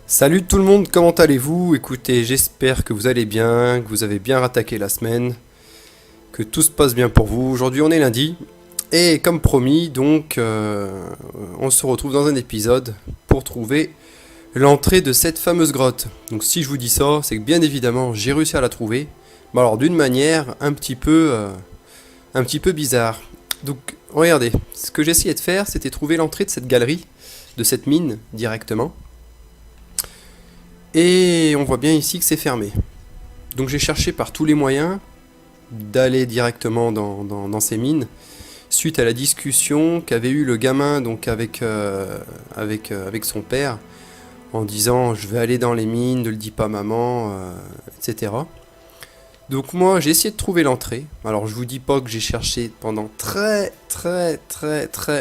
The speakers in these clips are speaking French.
Salut tout le monde, comment allez-vous? Écoutez, j'espère que vous allez bien, que vous avez bien rattaqué la semaine, que tout se passe bien pour vous. Aujourd'hui on est lundi, et comme promis, on se retrouve dans un épisode pour trouver l'entrée de cette fameuse grotte. Donc si je vous dis ça, c'est que bien évidemment j'ai réussi à la trouver, mais alors d'une manière un petit peu bizarre. Donc regardez, ce que j'essayais de faire, c'était trouver l'entrée de cette galerie, de cette mine directement. Et on voit bien ici que c'est fermé. Donc j'ai cherché par tous les moyens d'aller directement dans ces mines, suite à la discussion qu'avait eu le gamin avec son père, en disant je vais aller dans les mines, ne le dis pas à maman, etc. Donc moi j'ai essayé de trouver l'entrée. Alors je vous dis pas que j'ai cherché pendant très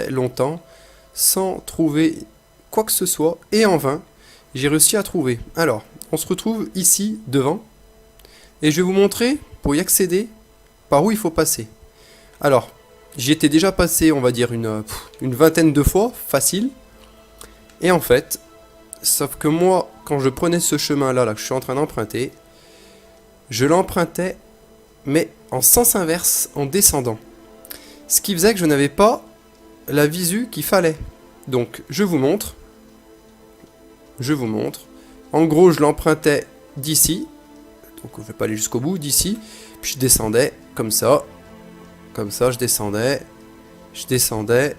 longtemps sans trouver quoi que ce soit, et en vain j'ai réussi à trouver. Alors on se retrouve ici devant, et je vais vous montrer pour y accéder par où il faut passer. Alors j'y étais déjà passé, on va dire une vingtaine de fois, facile. Et en fait, sauf que moi, quand je prenais ce chemin-là, que je suis en train d'emprunter, je l'empruntais, mais en sens inverse, en descendant. Ce qui faisait que je n'avais pas la visu qu'il fallait. Donc, je vous montre. Je vous montre. En gros, je l'empruntais d'ici. Donc, je ne vais pas aller jusqu'au bout, d'ici. Puis je descendais, comme ça. Comme ça, je descendais. Je descendais.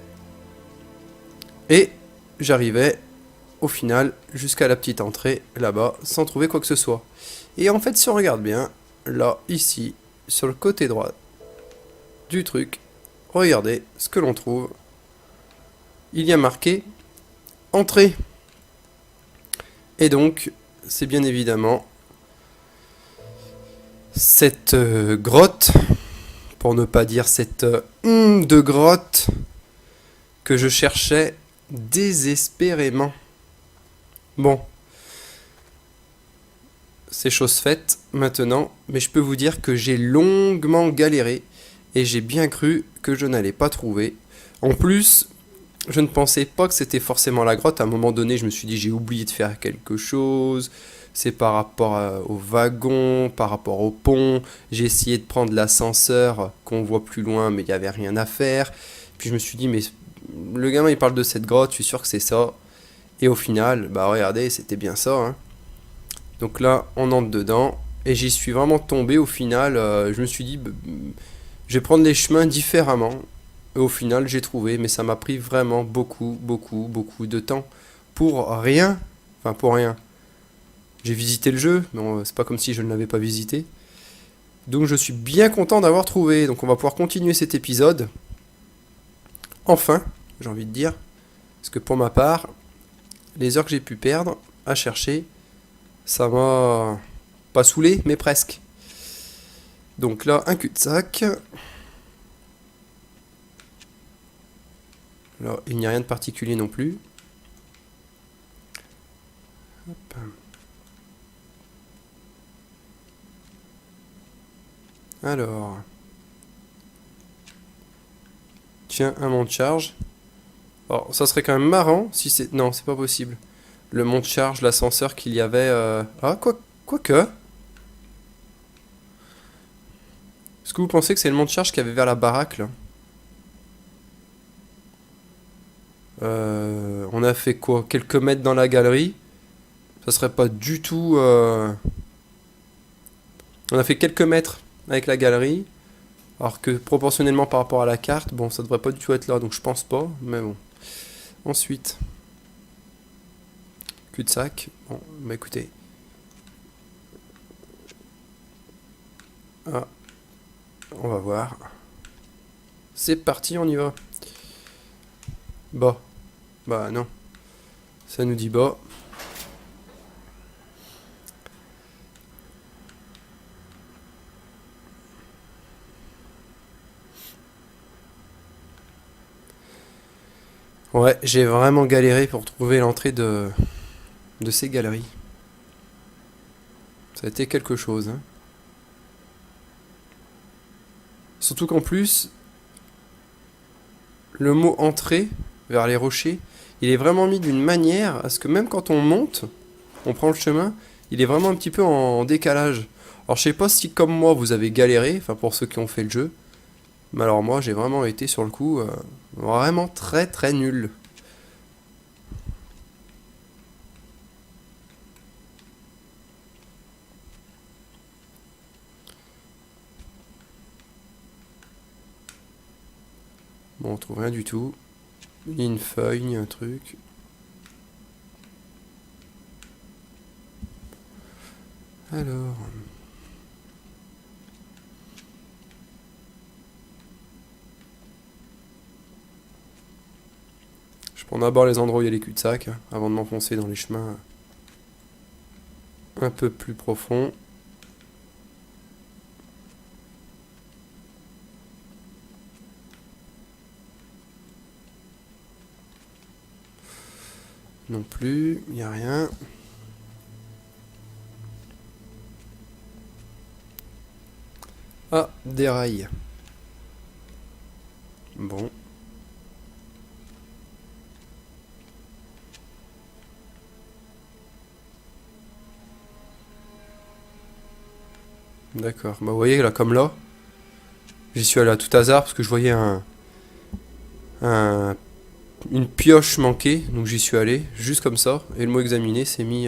Et j'arrivais, au final, jusqu'à la petite entrée, là-bas, sans trouver quoi que ce soit. Et en fait, si on regarde bien, là, ici, sur le côté droit du truc, regardez ce que l'on trouve. Il y a marqué entrée. Et donc, c'est bien évidemment cette grotte, pour ne pas dire cette de grotte, que je cherchais désespérément. Bon, c'est chose faite maintenant, mais je peux vous dire que j'ai longuement galéré et j'ai bien cru que je n'allais pas trouver. En plus, je ne pensais pas que c'était forcément la grotte. À un moment donné, je me suis dit j'ai oublié de faire quelque chose. C'est par rapport au wagon, par rapport au pont. J'ai essayé de prendre l'ascenseur qu'on voit plus loin, mais il n'y avait rien à faire. Puis je me suis dit mais le gamin il parle de cette grotte, je suis sûr que c'est ça. Et au final, bah regardez, c'était bien ça, hein. Donc là, on entre dedans. Et j'y suis vraiment tombé au final. Je me suis dit, je vais prendre les chemins différemment. Et au final, j'ai trouvé. Mais ça m'a pris vraiment beaucoup de temps. Pour rien. Enfin, pour rien. J'ai visité le jeu. Mais c'est pas comme si je ne l'avais pas visité. Donc je suis bien content d'avoir trouvé. Donc on va pouvoir continuer cet épisode. Enfin, j'ai envie de dire. Parce que pour ma part, les heures que j'ai pu perdre à chercher, ça m'a pas saoulé, mais presque. Donc là, un cul-de-sac. Là, il n'y a rien de particulier non plus. Hop. Alors. Tiens, un monte-charge. Alors, ça serait quand même marrant si c'est... Non, c'est pas possible. Le monte-charge, l'ascenseur qu'il y avait... Ah, quoique... Est-ce que vous pensez que c'est le monte-charge qu'il y avait vers la baraque, là? On a fait quoi? Quelques mètres dans la galerie. Ça serait pas du tout... On a fait quelques mètres avec la galerie. Alors que proportionnellement par rapport à la carte, bon, ça devrait pas du tout être là, donc je pense pas, mais bon. Ensuite, cul-de-sac. Bon, bah écoutez. Ah, on va voir. C'est parti, on y va. Bah, bah non. Ça nous dit bah. Ouais, j'ai vraiment galéré pour trouver l'entrée de ces galeries. Ça a été quelque chose, hein. Surtout qu'en plus, le mot entrée vers les rochers, il est vraiment mis d'une manière à ce que même quand on monte, on prend le chemin, il est vraiment un petit peu en décalage. Alors je sais pas si comme moi vous avez galéré, enfin pour ceux qui ont fait le jeu, mais alors moi j'ai vraiment été sur le coup vraiment très très nul. Bon, on trouve rien du tout. Ni une feuille, ni un truc. Alors... Je prends d'abord les endroits où il y a les cul-de-sac, avant de m'enfoncer dans les chemins un peu plus profonds. Non plus, il n'y a rien. Ah, des rails. Bon. D'accord. Bah vous voyez là, comme là, j'y suis allé à tout hasard parce que je voyais un- une pioche manquée, donc j'y suis allé, juste comme ça, et le mot examiner s'est mis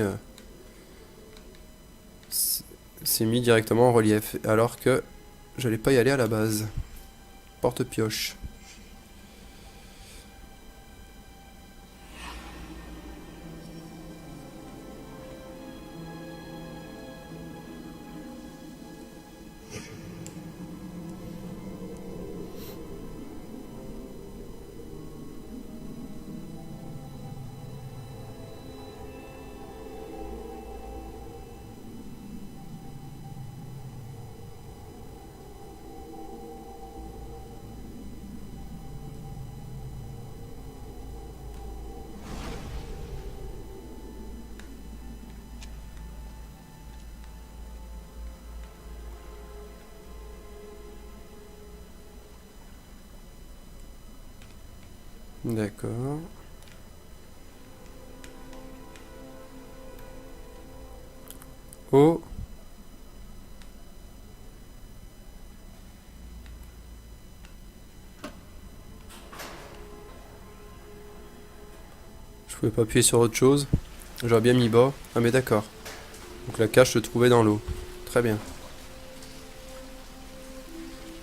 directement en relief, alors que j'allais pas y aller à la base. Porte-pioche. D'accord. Oh. Je pouvais pas appuyer sur autre chose. J'aurais bien mis bas. Ah mais d'accord. Donc la cache se trouvait dans l'eau. Très bien.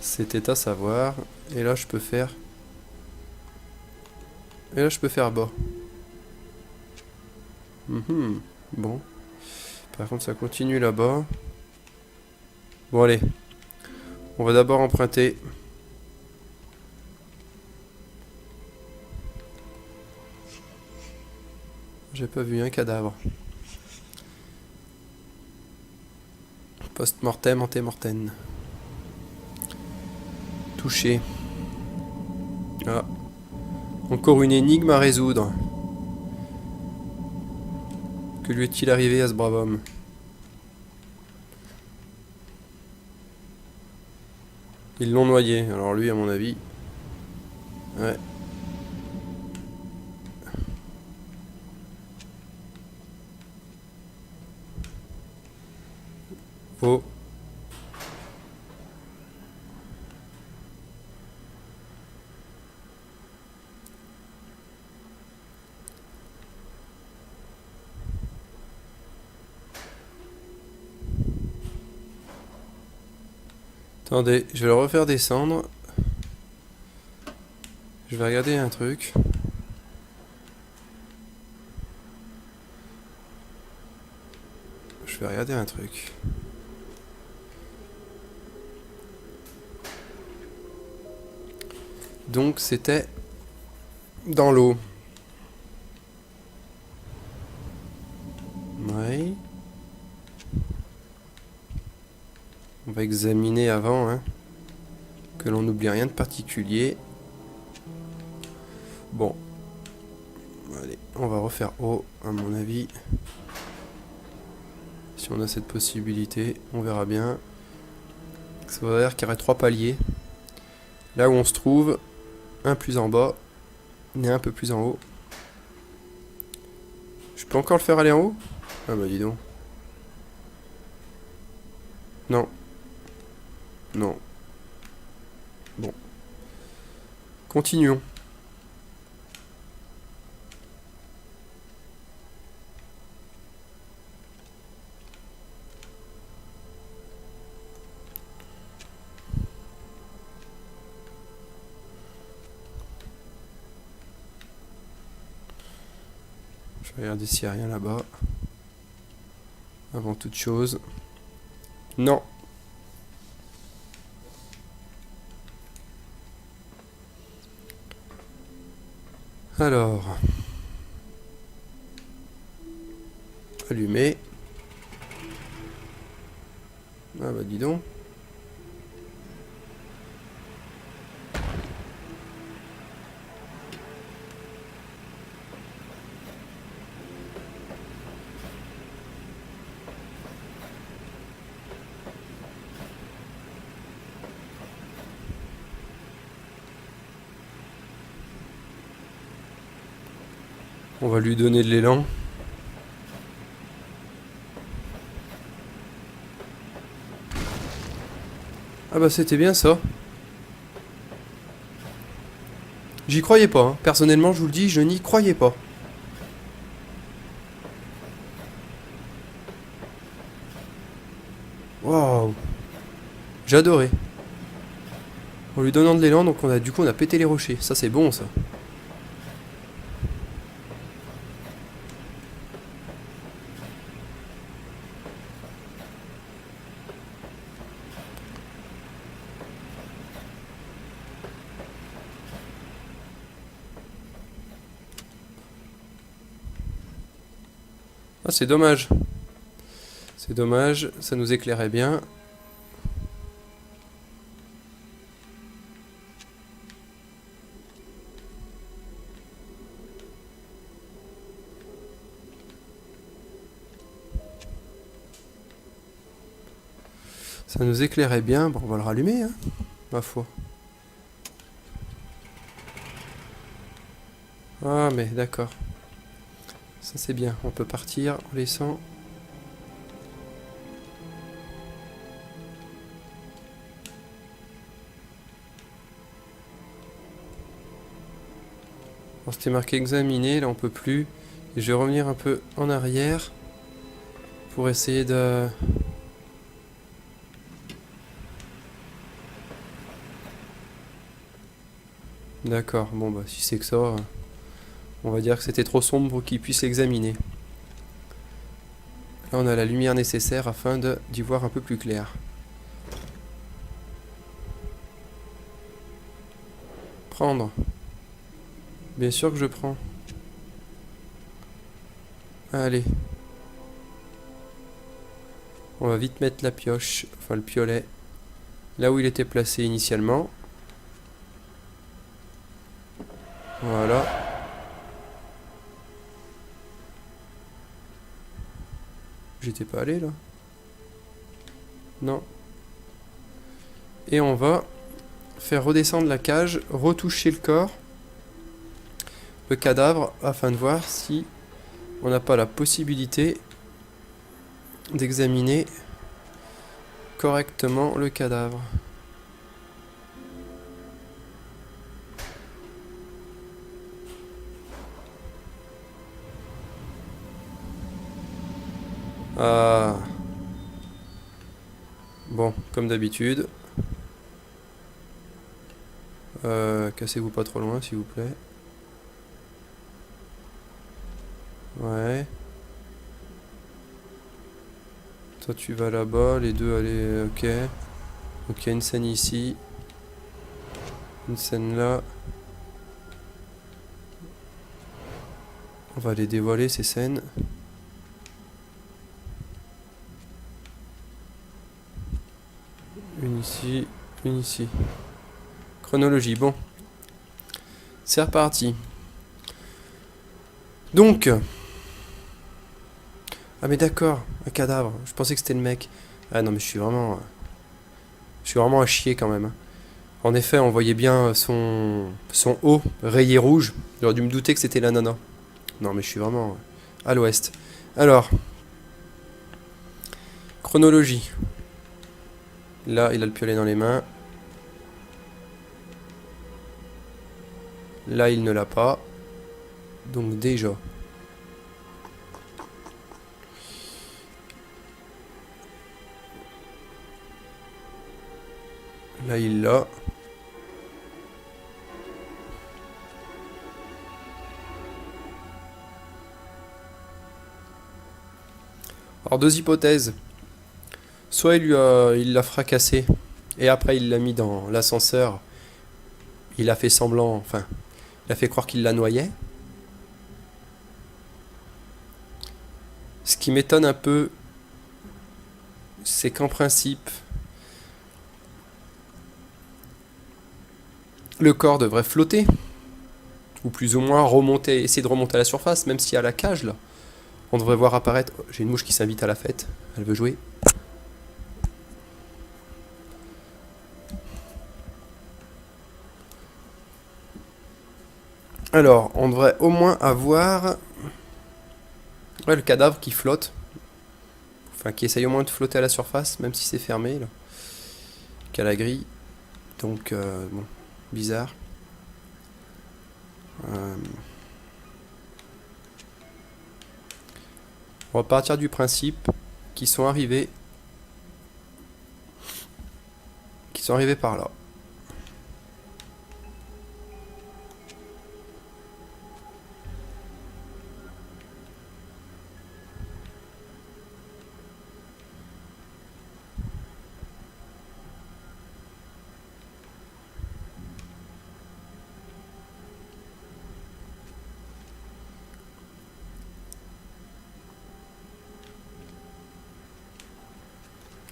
C'était à savoir. Et là je peux faire... Et là je peux faire bas. Mhm. Bon. Par contre ça continue là-bas. Bon allez. On va d'abord emprunter. J'ai pas vu un cadavre. Post-mortem, antémortem. Touché. Ah. Encore une énigme à résoudre. Que lui est-il arrivé à ce brave homme? Ils l'ont noyé. Alors lui, à mon avis... Ouais. Oh. Attendez, je vais le refaire descendre. Je vais regarder un truc. Je vais regarder un truc. Donc c'était dans l'eau. Ouais. On va examiner avant, hein. Que l'on n'oublie rien de particulier. Bon. Allez, on va refaire haut, à mon avis. Si on a cette possibilité, on verra bien. Ça veut dire qu'il y aurait 3 paliers. Là où on se trouve, un plus en bas et un peu plus en haut. Je peux encore le faire aller en haut? Ah bah dis donc. Non. Non. Bon. Continuons. Je vais regarder s'il n'y a rien là-bas. Avant toute chose. Non. Alors. Allumer. Ah bah dis donc. On va lui donner de l'élan. Ah bah c'était bien ça. J'y croyais pas, hein. Personnellement je vous le dis, je n'y croyais pas. Waouh. J'adorais. En lui donnant de l'élan, donc on a pété les rochers. Ça c'est bon ça. Ah c'est dommage. C'est dommage, ça nous éclairait bien. Ça nous éclairait bien. Bon, on va le rallumer, hein, ma foi. Ah, mais d'accord. Ça, c'est bien. On peut partir en laissant... Bon, c'était marqué examiner. Là, on peut plus. Et je vais revenir un peu en arrière pour essayer de... D'accord. Bon, bah, si c'est que ça... On va dire que c'était trop sombre pour qu'il puisse l'examiner. Là, on a la lumière nécessaire afin d'y voir un peu plus clair. Prendre. Bien sûr que je prends. Allez. On va vite mettre la pioche, enfin le piolet, là où il était placé initialement. Voilà. J'étais pas allé là? Non. Et on va faire redescendre la cage, retoucher le corps, le cadavre, afin de voir si on n'a pas la possibilité d'examiner correctement le cadavre. Ah. Bon, comme d'habitude. Cassez-vous pas trop loin, s'il vous plaît. Ouais. Toi, tu vas là-bas, les deux, allez, ok. Ok, une scène ici. Une scène là. On va les dévoiler, ces scènes. Une ici, une ici. Chronologie, bon. C'est reparti. Donc. Ah mais d'accord, un cadavre. Je pensais que c'était le mec. Ah non mais je suis vraiment à chier quand même. En effet, on voyait bien son haut rayé rouge. J'aurais dû me douter que c'était la nana. Non mais je suis vraiment à l'ouest. Alors, Chronologie. Là, il a le piolet dans les mains. Là, il ne l'a pas. Donc déjà. Là, il l'a. Alors, deux hypothèses. Soit il l'a fracassé et après il l'a mis dans l'ascenseur. Il a fait semblant, enfin, il a fait croire qu'il la noyait. Ce qui m'étonne un peu, c'est qu'en principe, le corps devrait flotter, ou plus ou moins remonter, essayer de remonter à la surface, même s'il y a la cage là. On devrait voir apparaître. Oh, j'ai une mouche qui s'invite à la fête, elle veut jouer. Alors, on devrait au moins avoir le cadavre qui flotte. Enfin, qui essaye au moins de flotter à la surface, même si c'est fermé, là. Qu'à la grille. Donc, bon, bizarre. On va partir du principe qu'ils sont arrivés par là.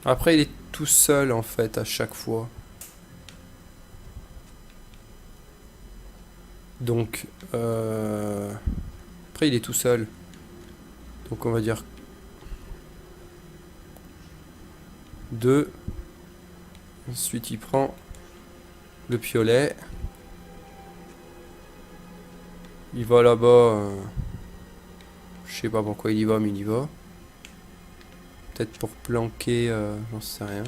Après, il est tout seul en fait à chaque fois. Donc, après, il est tout seul. Donc, on va dire 2. Ensuite, il prend le piolet. Il va là-bas. Je sais pas pourquoi il y va, mais il y va. Peut-être pour planquer, j'en sais rien.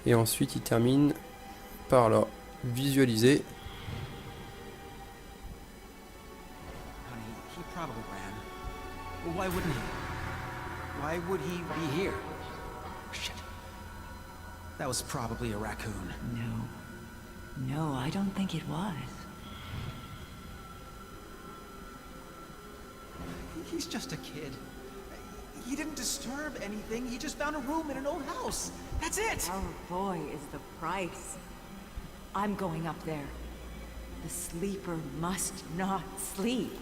Et ensuite, il termine par là. Visualiser. Honey, he probably ran. Well, why wouldn't he? Why would he be here? Shit. That was probably a raccoon. No. No, I don't think it was. He's just a kid. He didn't disturb anything. He just found a room in an old house. That's it! Our boy is the price. I'm going up there. The sleeper must not sleep.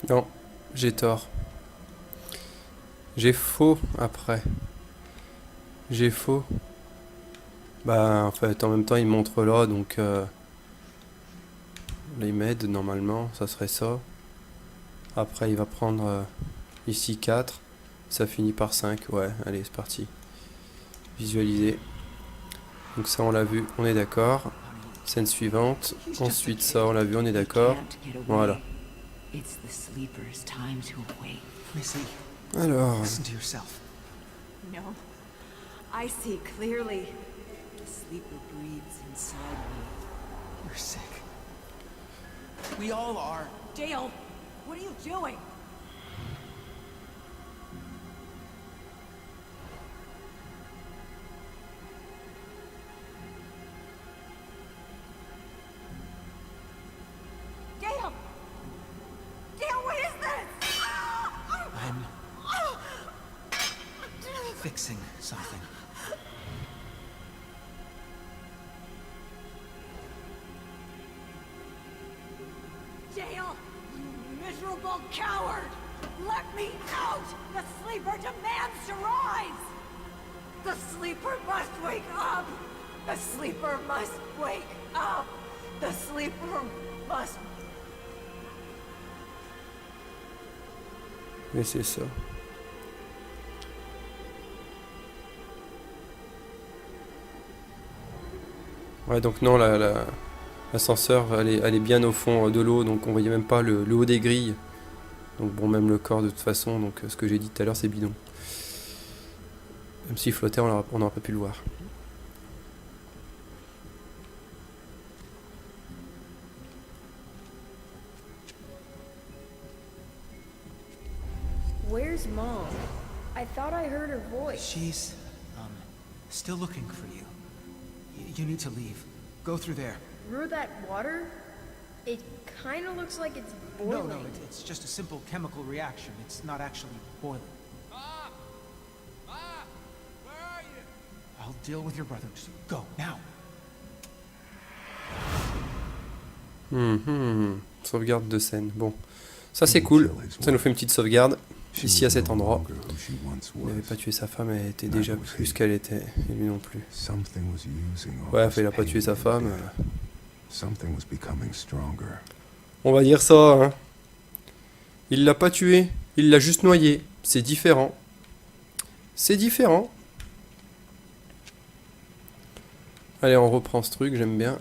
Non, j'ai tort. J'ai faux après. J'ai faux. Bah, en fait, en même temps, il montre là, donc les m'aide normalement, ça serait ça. Après, il va prendre ici 4. Ça finit par 5. Ouais, allez, c'est parti. Visualiser. Donc, ça, on l'a vu, on est d'accord. Scène suivante. Ensuite, ça, on l'a vu, on est d'accord. Voilà. It's the sleeper's time to wake. Missy, Alors, listen to yourself. No, I see clearly. The sleeper breathes inside me. You're sick. We all are. Dale, what are you doing? Dale! Dale, what is this? I'm fixing something. Dale, you miserable coward! Let me out! The sleeper demands to rise! The sleeper must wake up! The sleeper must wake up! The sleeper must... mais c'est ça. Ouais, donc non, l'ascenseur, elle est bien au fond de l'eau, donc on voyait même pas le haut des grilles. Donc bon, même le corps de toute façon, donc ce que j'ai dit tout à l'heure, c'est bidon. Même s'il flottait, on n'aurait pas pu le voir. Where's Mom? I thought I heard her voice. She's, still looking for you. You need to leave. Go through there. Through that water? It kinda looks like it's boiling. No, it's just a simple chemical reaction. It's not actually boiling. Where are you? I'll deal with your brother. Just go, now. Sauvegarde de scène. Bon, ça c'est cool. Ça nous fait une petite sauvegarde. Ici à cet endroit. Il n'avait pas tué sa femme, elle était déjà plus qu'elle était. Et lui non plus. Ouais, il a pas tué sa femme. On va dire ça, hein. Il l'a pas tué, il l'a juste noyé. C'est différent. C'est différent. Allez, on reprend ce truc, j'aime bien.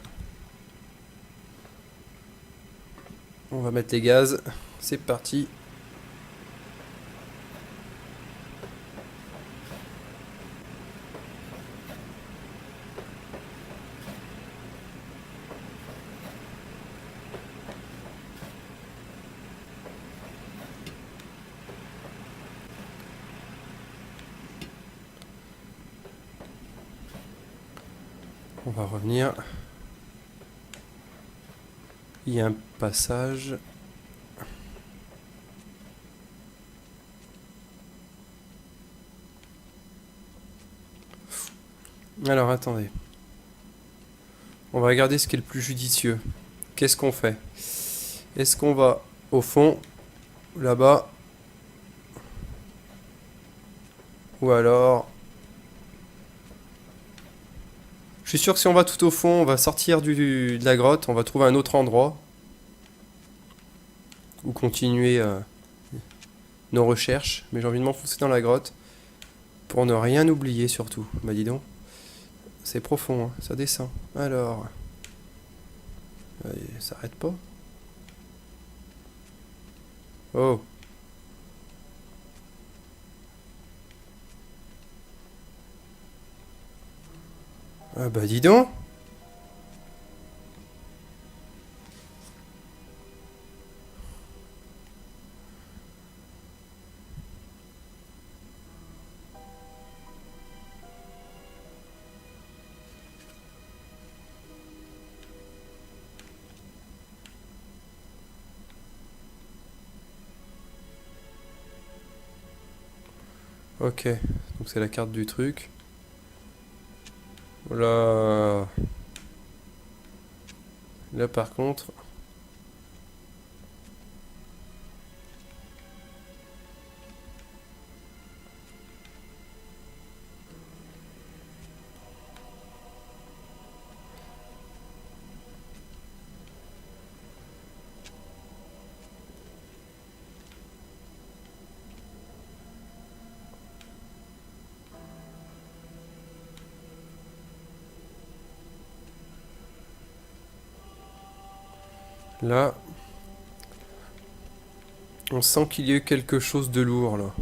On va mettre les gaz. C'est parti. On va revenir. Il y a un passage. Alors attendez. On va regarder ce qui est le plus judicieux. Qu'est-ce qu'on fait? Est-ce qu'on va au fond, là-bas? Ou alors... Je suis sûr que si on va tout au fond, on va sortir de la grotte, on va trouver un autre endroit. Ou continuer nos recherches. Mais j'ai envie de m'enfoncer dans la grotte. Pour ne rien oublier surtout. Bah dis donc. C'est profond, hein, ça descend. Alors... ça arrête pas. Oh. Ah bah dis donc. Ok, donc c'est la carte du truc. Voilà. Là par contre... Là, on sent qu'il y a eu quelque chose de lourd là.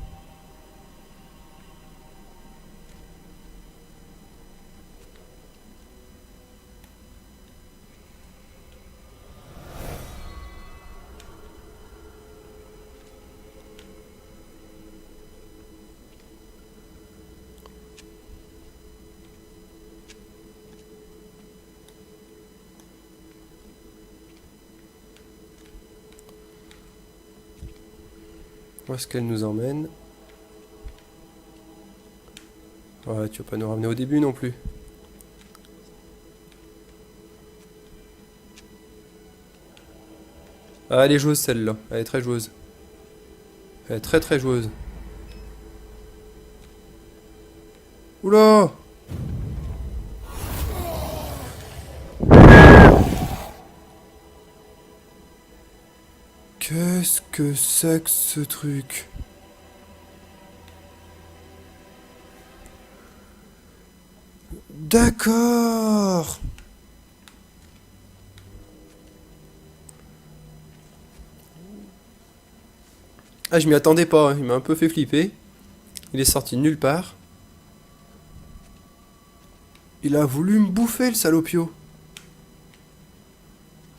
Où est-ce qu'elle nous emmène? Ouais, tu vas pas nous ramener au début non plus. Ah, elle est joueuse celle-là. Elle est très joueuse. Elle est très très joueuse. Oula! Qu'est-ce que c'est que ce truc? D'accord! Ah, je m'y attendais pas, hein. Il m'a un peu fait flipper. Il est sorti de nulle part. Il a voulu me bouffer, le salopio.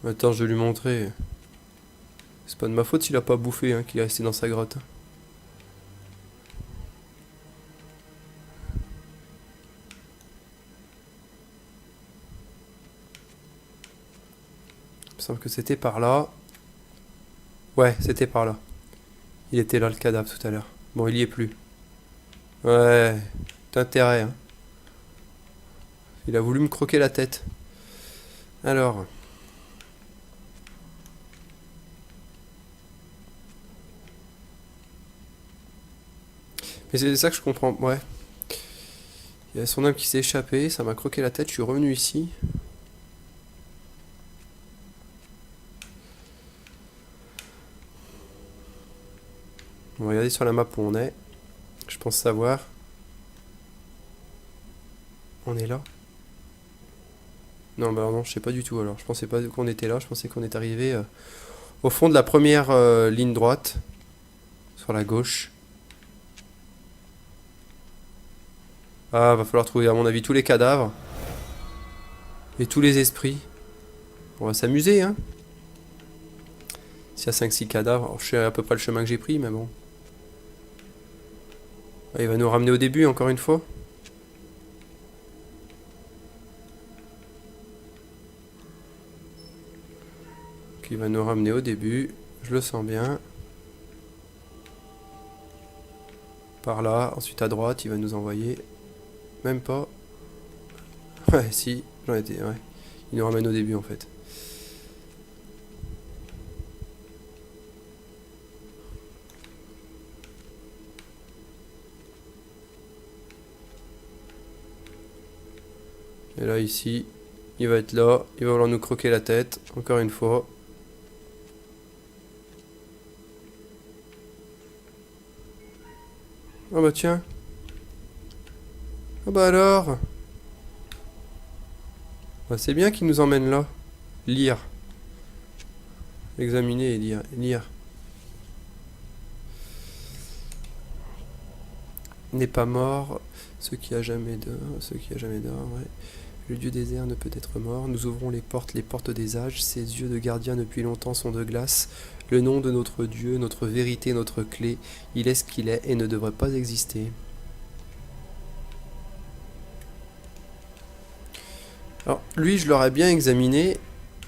Attends, je vais lui montrer. C'est pas de ma faute s'il a pas bouffé, hein, qu'il est resté dans sa grotte. Il me semble que c'était par là. Ouais, c'était par là. Il était là, le cadavre, tout à l'heure. Bon, il y est plus. Ouais, t'as intérêt, hein. Il a voulu me croquer la tête. Alors. Mais c'est ça que je comprends. Ouais. Il y a son âme qui s'est échappée. Ça m'a croqué la tête. Je suis revenu ici. On va regarder sur la map où on est. Je pense savoir. On est là. Non, bah non, je sais pas du tout alors. Je pensais pas qu'on était là. Je pensais qu'on est arrivé au fond de la première ligne droite. Sur la gauche. Ah, va falloir trouver à mon avis tous les cadavres. Et tous les esprits. On va s'amuser, hein. S'il y a 5-6 cadavres. Alors, je sais à peu près le chemin que j'ai pris, mais bon. Ah, il va nous ramener au début, encore une fois. Donc, il va nous ramener au début. Je le sens bien. Par là, ensuite à droite, il va nous envoyer. Même pas. Ouais, si, j'en étais, ouais. Il nous ramène au début en fait. Et là, ici, il va être là. Il va vouloir nous croquer la tête, encore une fois. Ah bah tiens. Ah bah alors. Bah c'est bien qu'il nous emmène là. Lire. Examiner et lire. Lire. N'est pas mort. Ce qui a jamais d'or. Ce qui a jamais d'or, ouais. Le dieu désert ne peut être mort. Nous ouvrons les portes des âges. Ses yeux de gardien depuis longtemps sont de glace. Le nom de notre Dieu, notre vérité, notre clé. Il est ce qu'il est et ne devrait pas exister. Alors, lui, je l'aurais bien examiné,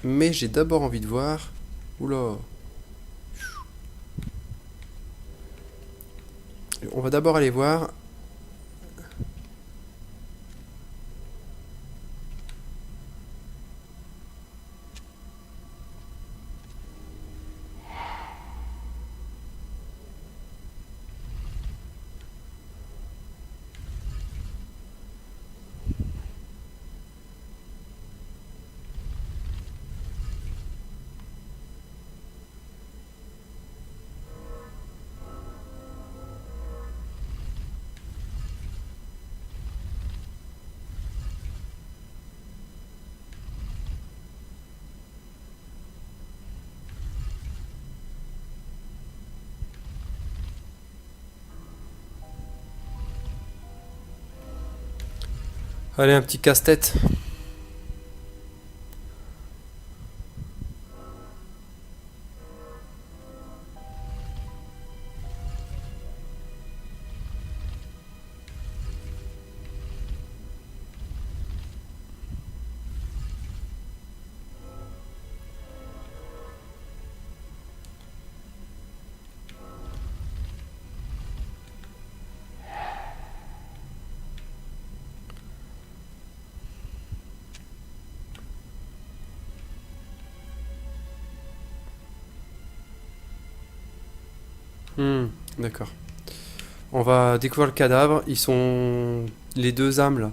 mais j'ai d'abord envie de voir... Oula. On va d'abord aller voir... Allez, un petit casse-tête. D'accord. On va découvrir le cadavre. Ils sont... Les deux âmes, là,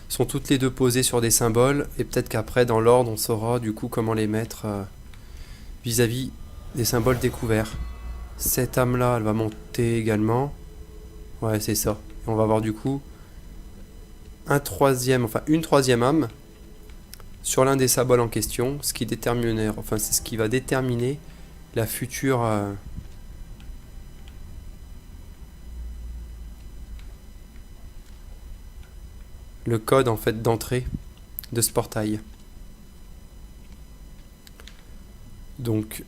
sont toutes les deux posées sur des symboles. Et peut-être qu'après, dans l'ordre, on saura du coup comment les mettre vis-à-vis des symboles découverts. Cette âme-là, elle va monter également. Ouais, c'est ça. Et on va avoir du coup une troisième âme sur l'un des symboles en question. Ce qui déterminera... Enfin, c'est ce qui va déterminer la future... le code en fait d'entrée de ce portail. Donc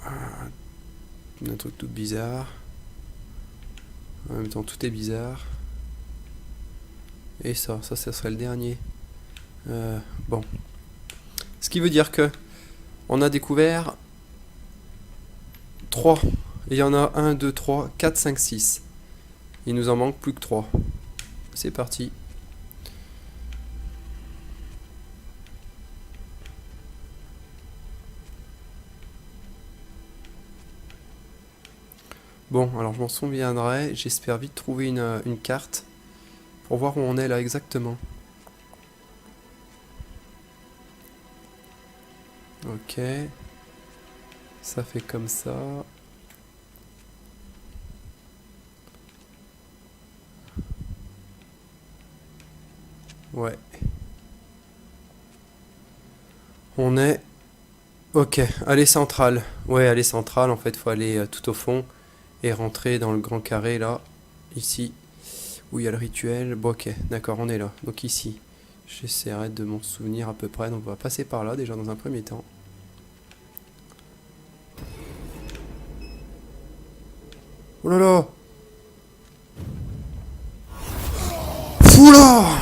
un truc tout bizarre. En même temps tout est bizarre. Et ça serait le dernier. Bon. Ce qui veut dire que on a découvert 3. Et il y en a 1, 2, 3, 4, 5, 6. Il nous en manque plus que 3. C'est parti. Bon, alors je m'en souviendrai. J'espère vite trouver une carte pour voir où on est là exactement. Ok. Ça fait comme ça. Ouais. On est... Ok, allée centrale. Ouais, allée centrale, en fait, faut aller tout au fond et rentrer dans le grand carré, là, ici, où il y a le rituel. Bon, ok, d'accord, on est là. Donc ici, j'essaierai de m'en souvenir à peu près. Donc on va passer par là, déjà, dans un premier temps. Oh là là! Oula!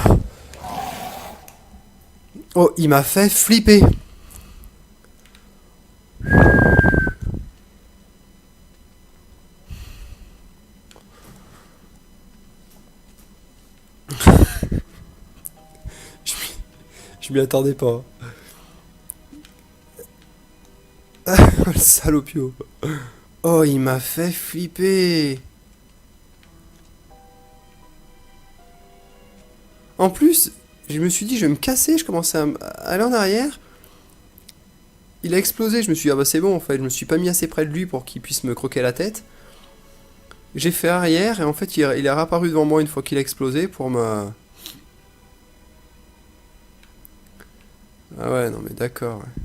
Oh, il m'a fait flipper. Je m'y attendais pas. Le salopio. Oh, il m'a fait flipper. En plus, je me suis dit, je vais me casser. Je commençais à aller en arrière. Il a explosé. Je me suis dit, ah bah c'est bon en fait. Je me suis pas mis assez près de lui pour qu'il puisse me croquer la tête. J'ai fait arrière et en fait, il est réapparu devant moi une fois qu'il a explosé pour me. Ah ouais, non mais d'accord. Ouais.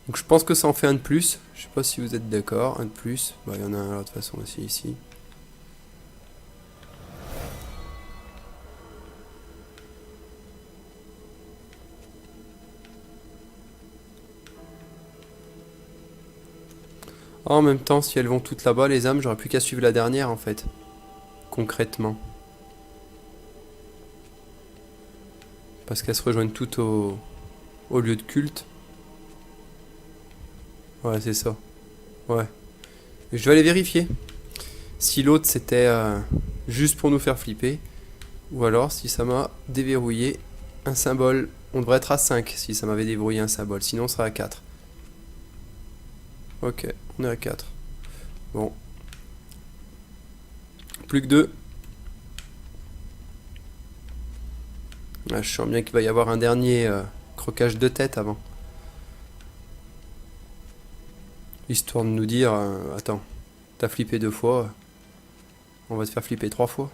Donc je pense que ça en fait un de plus. Je sais pas si vous êtes d'accord. Un de plus. Bah il y en a un de toute façon aussi ici. En même temps, si elles vont toutes là-bas, les âmes, j'aurais plus qu'à suivre la dernière en fait. Concrètement. Parce qu'elles se rejoignent toutes au lieu de culte. Ouais, c'est ça. Ouais. Et je vais aller vérifier. Si l'autre c'était juste pour nous faire flipper. Ou alors si ça m'a déverrouillé un symbole. On devrait être à 5 si ça m'avait déverrouillé un symbole. Sinon on sera à 4. Ok, on est à 4. Bon. Plus que 2. Ah, je sens bien qu'il va y avoir un dernier croquage de tête avant. Histoire de nous dire, attends, t'as flippé 2 fois, on va te faire flipper 3 fois.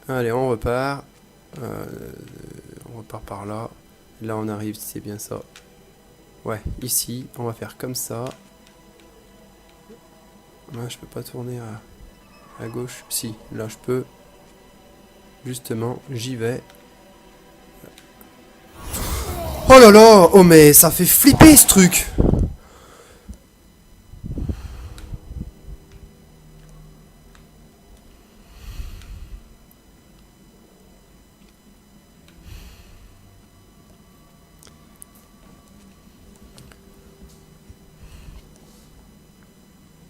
Allez, on repart. On repart par là. Là, on arrive, c'est bien ça. Ouais, ici, on va faire comme ça. Là, je peux pas tourner à gauche. Si, là, je peux. Justement, j'y vais. Oh là là! Oh, mais ça fait flipper ce truc!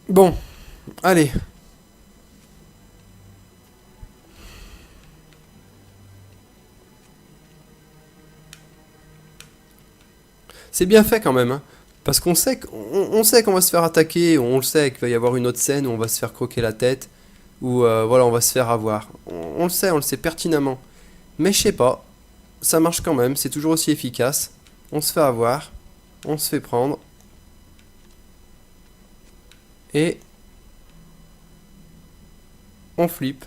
Bon, allez. C'est bien fait quand même, hein. Parce qu'on sait on sait qu'on va se faire attaquer, on le sait qu'il va y avoir une autre scène où on va se faire croquer la tête, où voilà, on va se faire avoir. On le sait pertinemment. Mais je sais pas, ça marche quand même, c'est toujours aussi efficace. On se fait avoir, on se fait prendre. Et on flippe.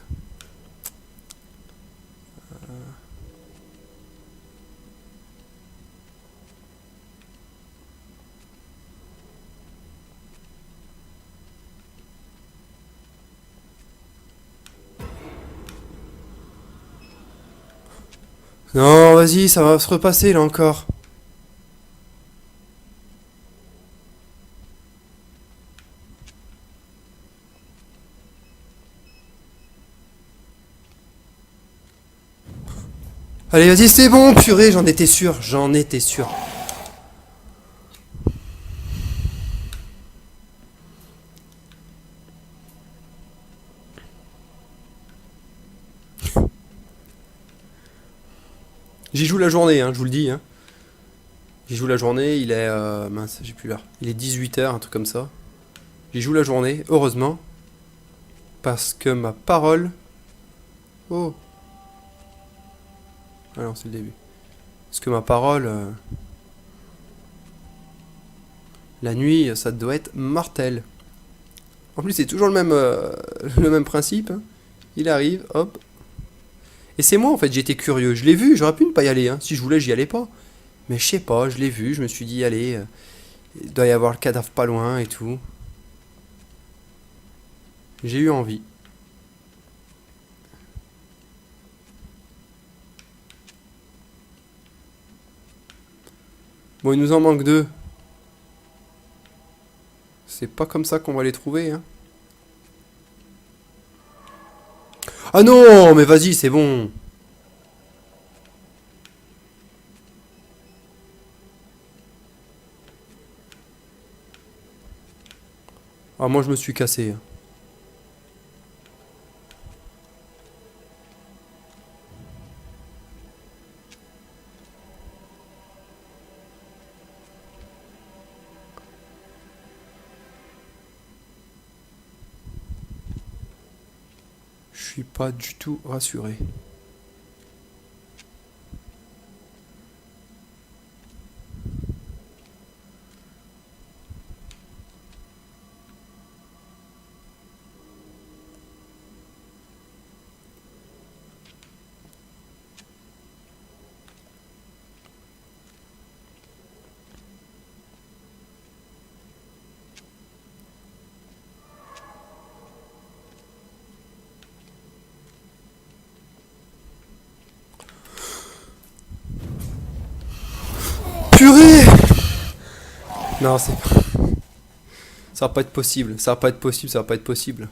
Non, vas-y, ça va se repasser là encore. Allez, vas-y, c'est bon, purée, j'en étais sûr, j'en étais sûr. J'y joue la journée, hein, je vous le dis. Hein. J'y joue la journée, il est... mince, j'ai plus l'heure. Il est 18 h, un truc comme ça. J'y joue la journée, heureusement. Parce que ma parole... Oh. Ah non, c'est le début. Parce que ma parole... la nuit, ça doit être mortel. En plus, c'est toujours le même principe. Hein. Il arrive, hop. Et c'est moi, en fait, j'étais curieux. Je l'ai vu, j'aurais pu ne pas y aller. Hein. Si je voulais, j'y allais pas. Mais je sais pas, je l'ai vu, je me suis dit, allez, il doit y avoir le cadavre pas loin et tout. J'ai eu envie. Bon, il nous en manque 2. C'est pas comme ça qu'on va les trouver, hein. Ah non, mais vas-y, c'est bon. Ah, moi, je me suis cassé. Je suis pas du tout rassuré. Purée! Non, c'est pas... Ça va pas être possible, ça va pas être possible, ça va pas être possible.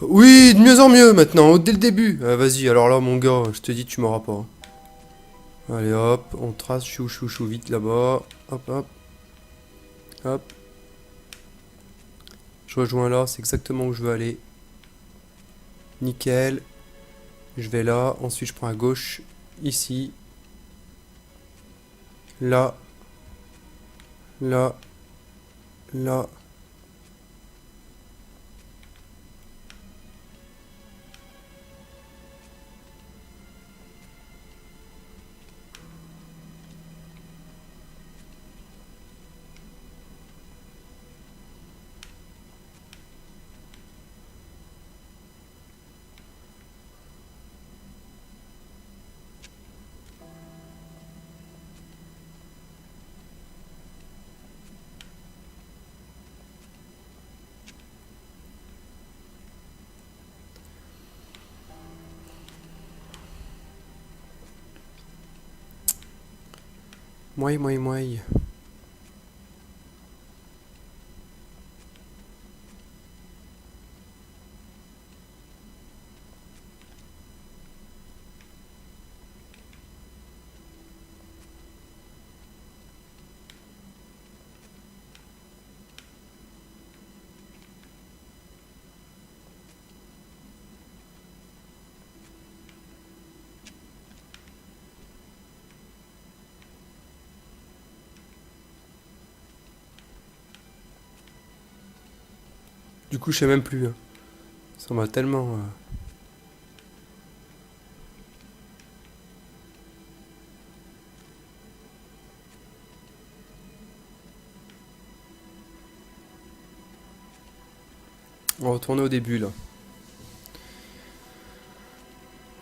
Oui, de mieux en mieux maintenant, dès le début. Ah, vas-y, alors là, mon gars, je te dis, tu m'auras pas. Allez, hop, on trace, chou, chou, chou, vite là-bas. Hop, hop. Hop. Je rejoins là, c'est exactement où je veux aller. Nickel. Je vais là, ensuite je prends à gauche, ici. Là. Là. Là. Mouais, mouais, mouais. Du coup, je sais même plus. Hein. Ça m'a tellement... On va retourner au début, là.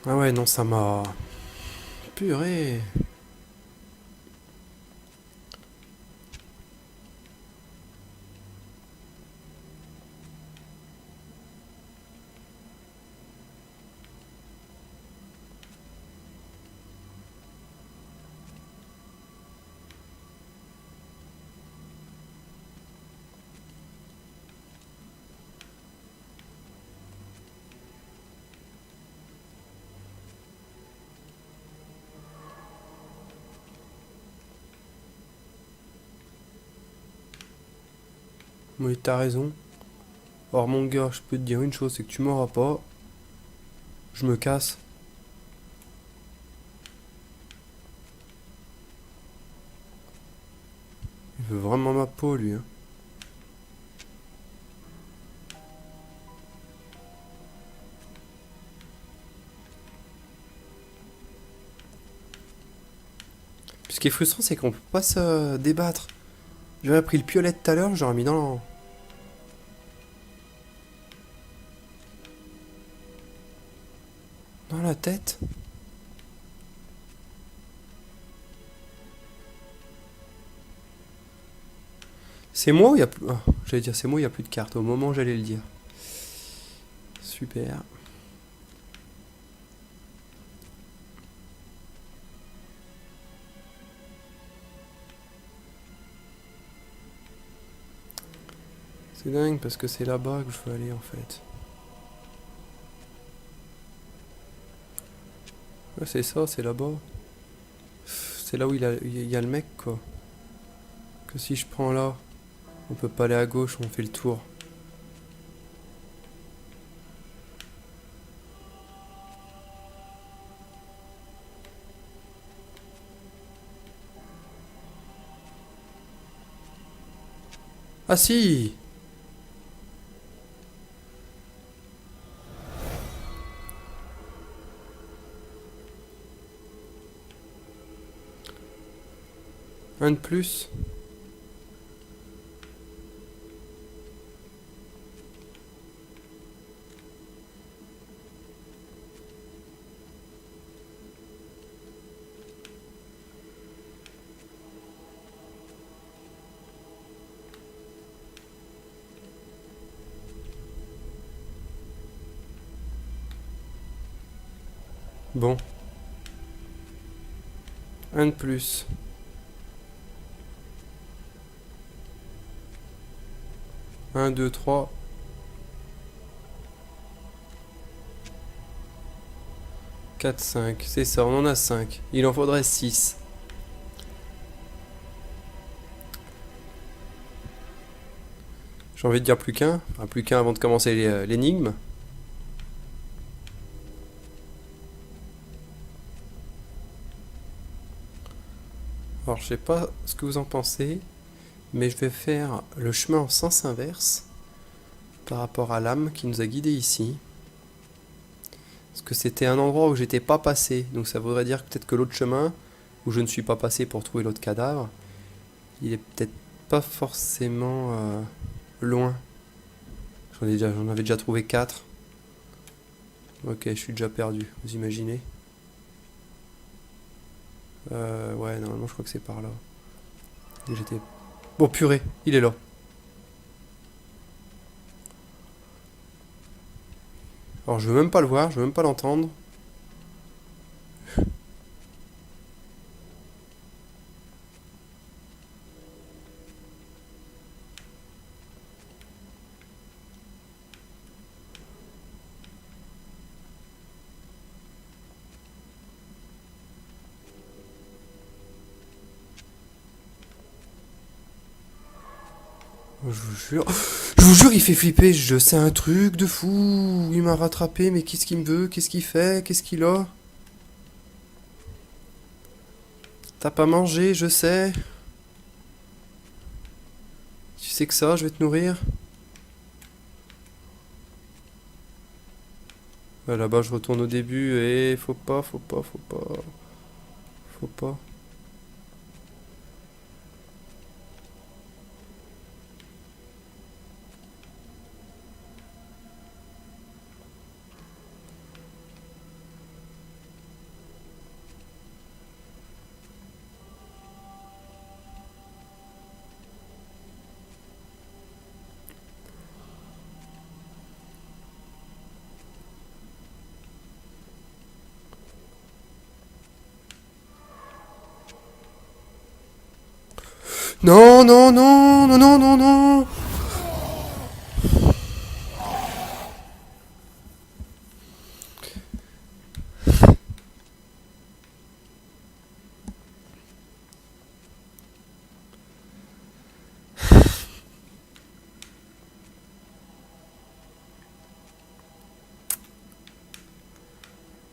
Ah ouais, non, ça m'a... Purée. Oui, t'as raison. Or, mon gars, je peux te dire une chose, c'est que tu m'auras pas. Je me casse. Il veut vraiment ma peau, lui. Hein. Ce qui est frustrant, c'est qu'on peut pas se débattre. J'aurais pris le piolet tout à l'heure, j'aurais mis dans la tête. C'est moi ou il y a plus... Ah, j'allais dire c'est moi, il y a plus de cartes. Au moment où j'allais le dire. Super. C'est dingue parce que c'est là-bas que je veux aller en fait. Ouais, c'est ça, c'est là-bas. C'est là où il y a le mec quoi. Que si je prends là, on peut pas aller à gauche, on fait le tour. Ah si! Un de plus. Bon. Un de plus. Un, deux, trois. 4, 5. C'est ça, on en a 5. Il en faudrait 6. J'ai envie de dire plus qu'un. Enfin, plus qu'un avant de commencer l'énigme. Alors, je sais pas ce que vous en pensez, mais je vais faire le chemin en sens inverse par rapport à l'âme qui nous a guidés ici. Parce que c'était un endroit où j'étais pas passé, donc ça voudrait dire peut-être que l'autre chemin, où je ne suis pas passé pour trouver l'autre cadavre, il est peut-être pas forcément loin. J'en avais déjà trouvé 4. Ok, je suis déjà perdu, vous imaginez? Ouais, normalement je crois que c'est par là. J'étais... Bon, purée, il est là. Alors je veux même pas le voir, je veux même pas l'entendre. Je vous jure, il fait flipper. Je sais un truc de fou. Il m'a rattrapé, mais qu'est-ce qu'il me veut? Qu'est-ce qu'il fait? Qu'est-ce qu'il a? T'as pas mangé, je sais. Tu sais que ça, je vais te nourrir. Là-bas, je retourne au début et faut pas. Faut pas. Non, non, non, non, non, non, non.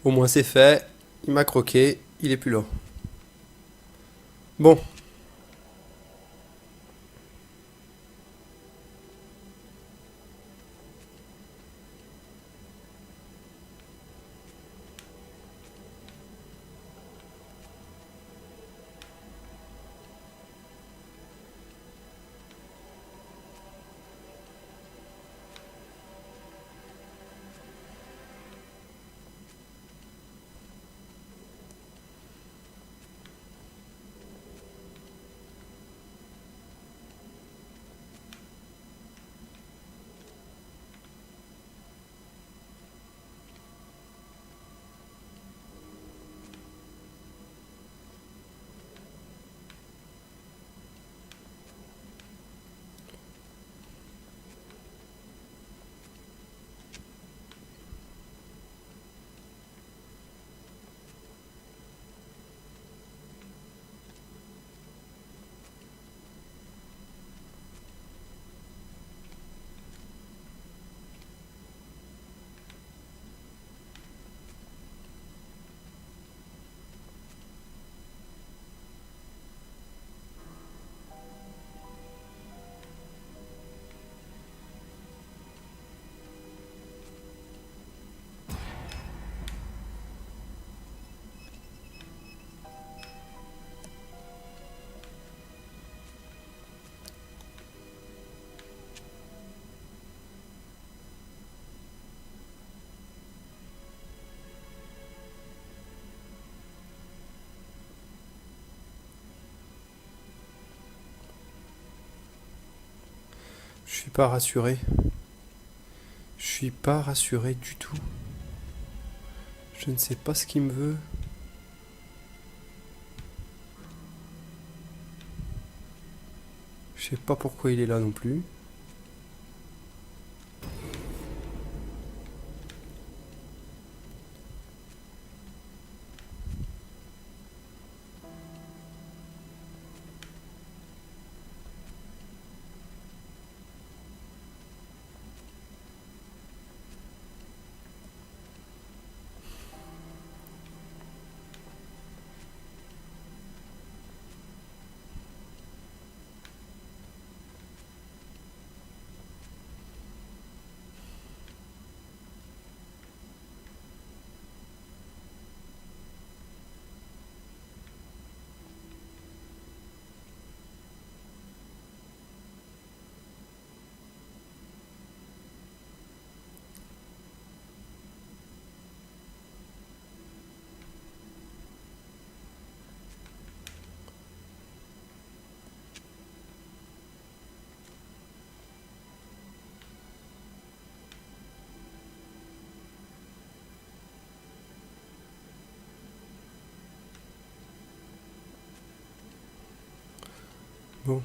Au moins c'est fait. Il m'a croqué. Il est plus là. Bon. Je suis pas rassuré. Je suis pas rassuré du tout. Je ne sais pas ce qu'il me veut. Je sais pas pourquoi il est là non plus. Bon.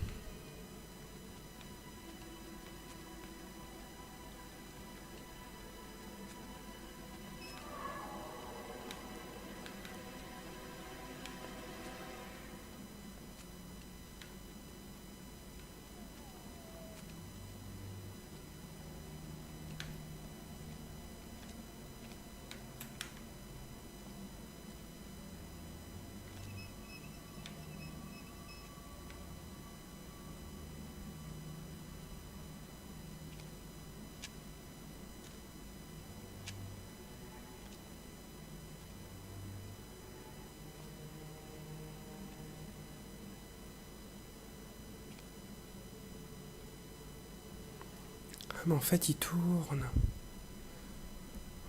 Ah, mais en fait, il tourne.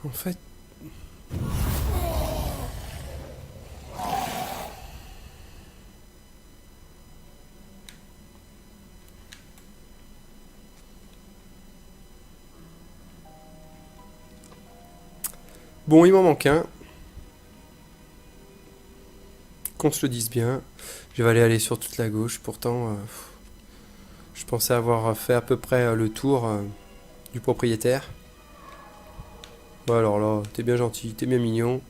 En fait... Bon, il m'en manque un. Qu'on se le dise bien. Je vais aller sur toute la gauche. Pourtant, je pensais avoir fait à peu près le tour du propriétaire. Bon, alors là, t'es bien gentil, t'es bien mignon.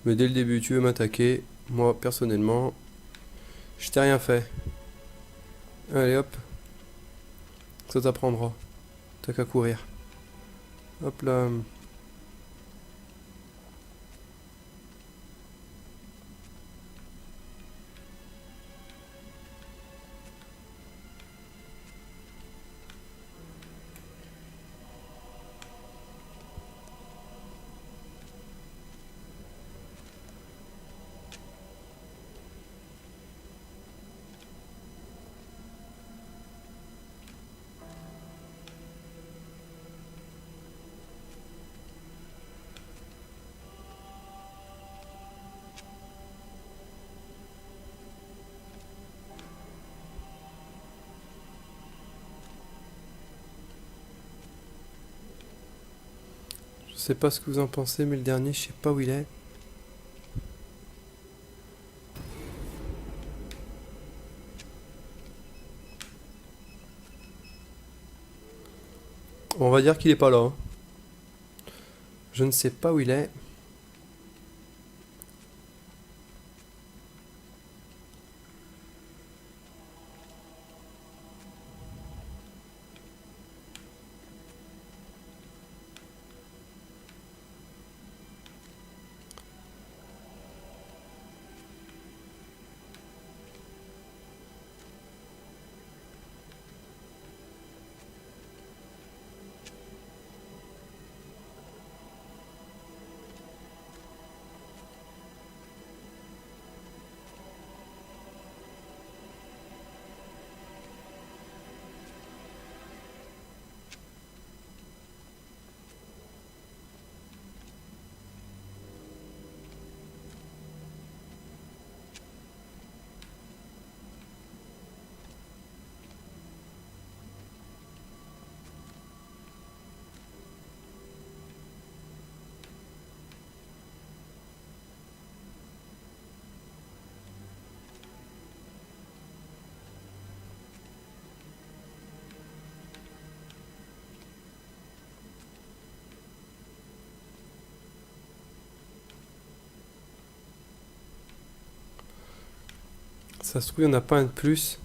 Mais dès le début, tu veux m'attaquer. Moi, personnellement, je t'ai rien fait. Allez, hop. Ça t'apprendra. T'as qu'à courir. Hop là. sais pas ce que vous en pensez, mais le dernier, je sais pas où il est. On va dire qu'il est pas là, hein. Je ne sais pas où il est. Ça se trouve, il n'y en a pas un de plus.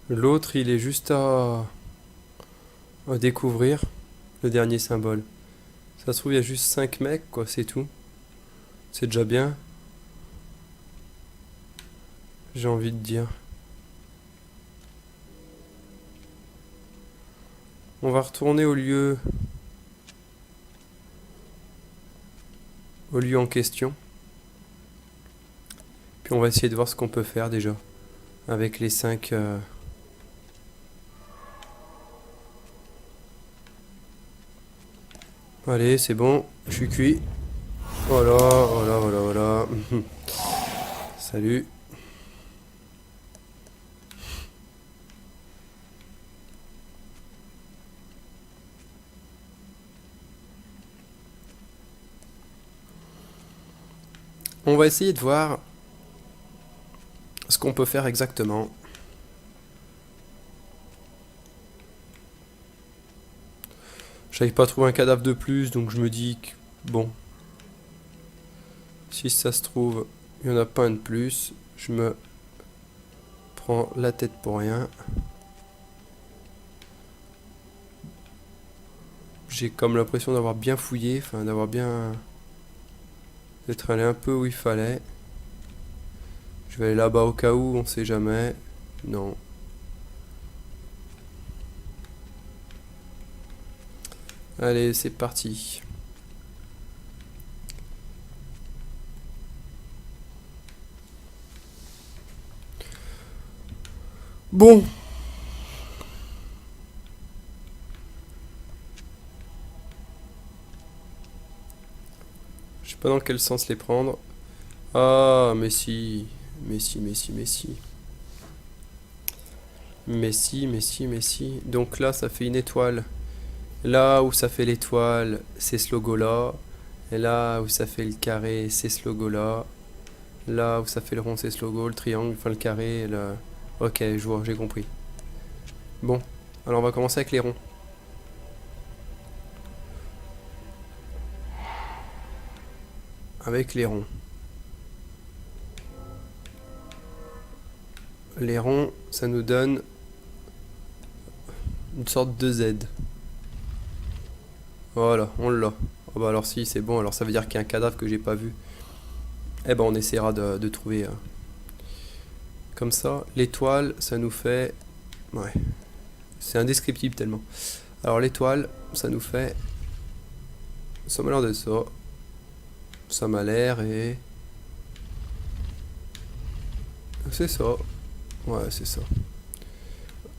L'autre, il est juste à découvrir. Le dernier symbole. Ça se trouve, il y a juste 5 mecs, quoi, c'est tout. C'est déjà bien. J'ai envie de dire. On va retourner au lieu en question. Puis on va essayer de voir ce qu'on peut faire déjà. Avec les 5... Allez, c'est bon, je suis cuit. Voilà, voilà, voilà, voilà. Salut. On va essayer de voir ce qu'on peut faire exactement. J'arrive pas à trouver un cadavre de plus, donc je me dis que, bon, si ça se trouve, il n'y en a pas un de plus. Je me prends la tête pour rien. J'ai comme l'impression d'avoir bien fouillé, enfin d'avoir bien... d'être allé un peu où il fallait. Je vais aller là-bas au cas où, on sait jamais. Non. Allez, c'est parti. Bon. Je sais pas dans quel sens les prendre. Ah, mais si. Mais si, mais si, mais si. Mais si, mais si, mais si. Donc là, ça fait une étoile. Là où ça fait l'étoile, c'est ce logo-là. Et là où ça fait le carré, c'est ce logo-là. Là où ça fait le rond, c'est ce logo. Le triangle, enfin le carré, le... Ok, je vois, j'ai compris. Bon, alors on va commencer avec les ronds. Avec les ronds. Les ronds, ça nous donne une sorte de Z. Voilà, on l'a. Ah bah alors si, c'est bon, alors ça veut dire qu'il y a un cadavre que j'ai pas vu. Eh ben on essaiera de trouver comme ça. L'étoile, ça nous fait... Ouais, c'est indescriptible tellement. Alors l'étoile, ça nous fait... Ça m'a l'air de ça. Ça m'a l'air et... C'est ça. Ouais, c'est ça.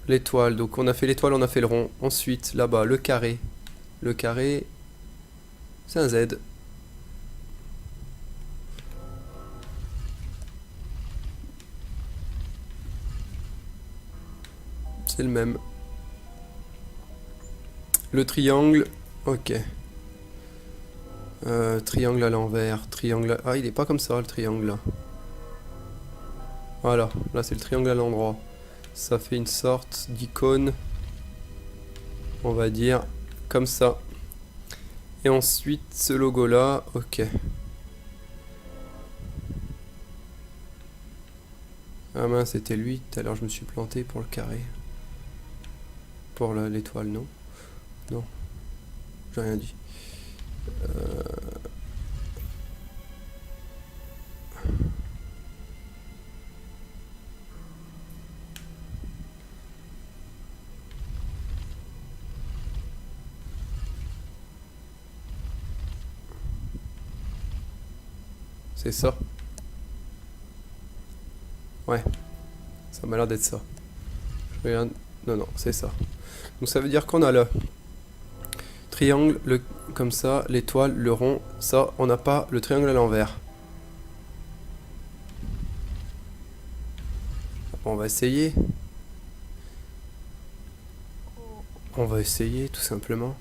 L'étoile, donc on a fait l'étoile, on a fait le rond. Ensuite, là-bas, le carré. Le carré, c'est un Z. C'est le même. Le triangle, ok. Triangle à l'envers. Triangle. Ah, il est pas comme ça, le triangle là. Voilà, là c'est le triangle à l'endroit. Ça fait une sorte d'icône. On va dire comme ça. Et ensuite, ce logo là, ok. Ah mince, c'était lui. Tout à l'heure, je me suis planté pour le carré. Pour l'étoile, non? Non. J'ai rien dit. C'est ça. Ouais. Ça m'a l'air d'être ça. Je regarde. Non, non, c'est ça. Donc ça veut dire qu'on a le triangle, comme ça, l'étoile, le rond. Ça, on n'a pas le triangle à l'envers. On va essayer. On va essayer, tout simplement.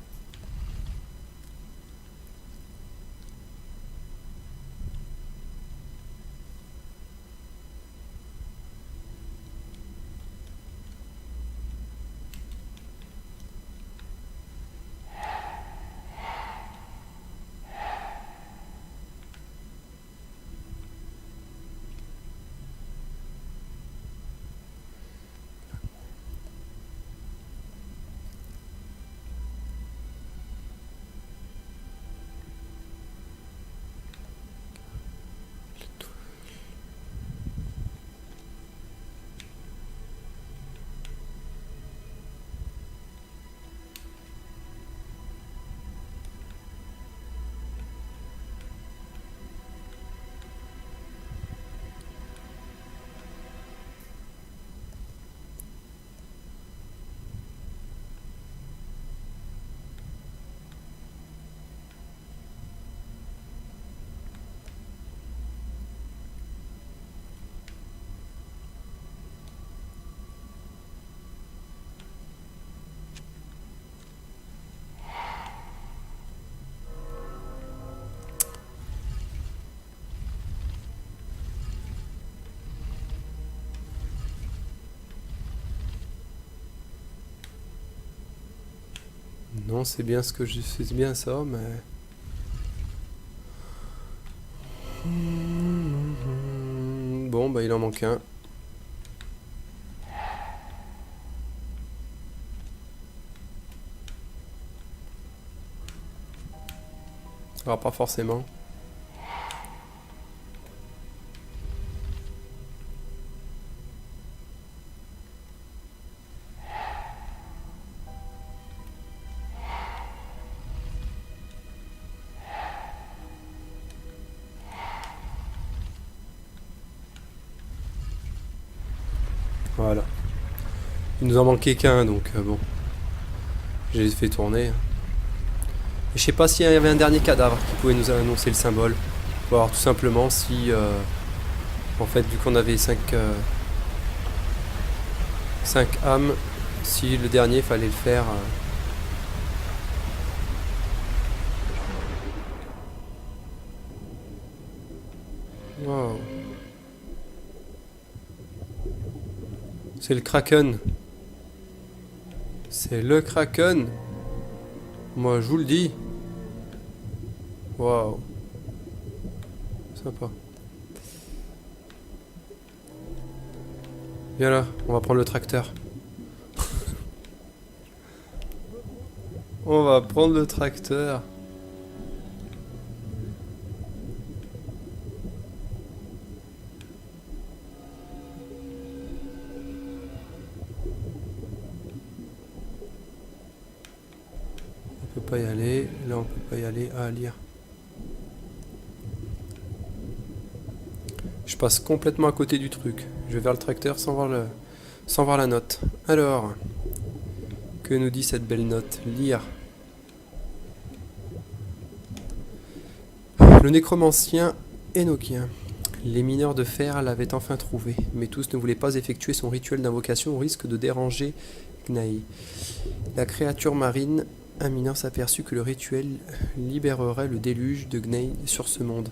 Non, c'est bien ce que je fais, bien ça, mais... Bon, bah il en manque un. Alors pas forcément. Voilà. Il nous en manquait qu'un, donc bon. J'ai fait tourner. Je sais pas s'il y avait un dernier cadavre qui pouvait nous annoncer le symbole. Ou alors tout simplement si... en fait, vu qu'on avait 5 âmes, si le dernier fallait le faire... Wow. C'est le Kraken. C'est le Kraken. Moi, je vous le dis. Waouh. Sympa. Viens là, on va prendre le tracteur. On va prendre le tracteur. On peut pas y aller. Là, on peut pas y aller. Ah, lire. Je passe complètement à côté du truc. Je vais vers le tracteur sans voir la note. Alors, que nous dit cette belle note? Lire. Le nécromancien énochien. Les mineurs de fer l'avaient enfin trouvé, mais tous ne voulaient pas effectuer son rituel d'invocation au risque de déranger Gnaï. La créature marine un mineur s'aperçut que le rituel libérerait le déluge de Gnei sur ce monde.